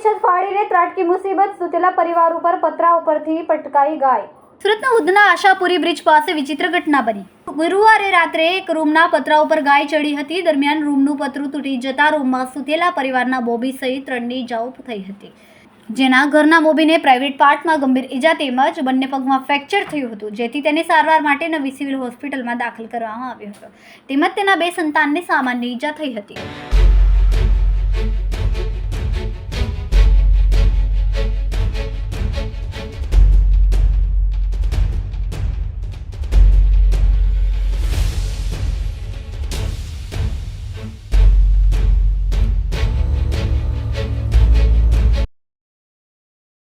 છત ફાડીને ત્રાટકી મુસીબત, સુતેલા પરિવાર ઉપર પતરા ઉપરથી પટકાઈ ગાય। સુરતના ઉધના આશાપુરી બ્રિજ પાસે વિચિત્ર ઘટના બની। ગુરુવારે રાત્રે એક રૂમના પતરા ઉપર ગાય ચડી હતી। દરમિયાન રૂમનું પતરું તૂટી જતા રૂમમાં સુતેલા પરિવારના મોભી સહિત 3ની ઇજાઓ થઈ હતી, જેના ઘરના મોભીને પ્રાઇવેટ પાર્ટમાં ગંભીર ઇજા તેમજ બંને પગમાં ફ્રેક્ચર થયું હતું, જેથી તેને સારવાર માટે નવી સિવિલ હોસ્પિટલમાં દાખલ કરવામાં આવ્યો હતો, તેમજ તેના 2 સંતાનને સામાન્ય ઇજા થઈ હતી।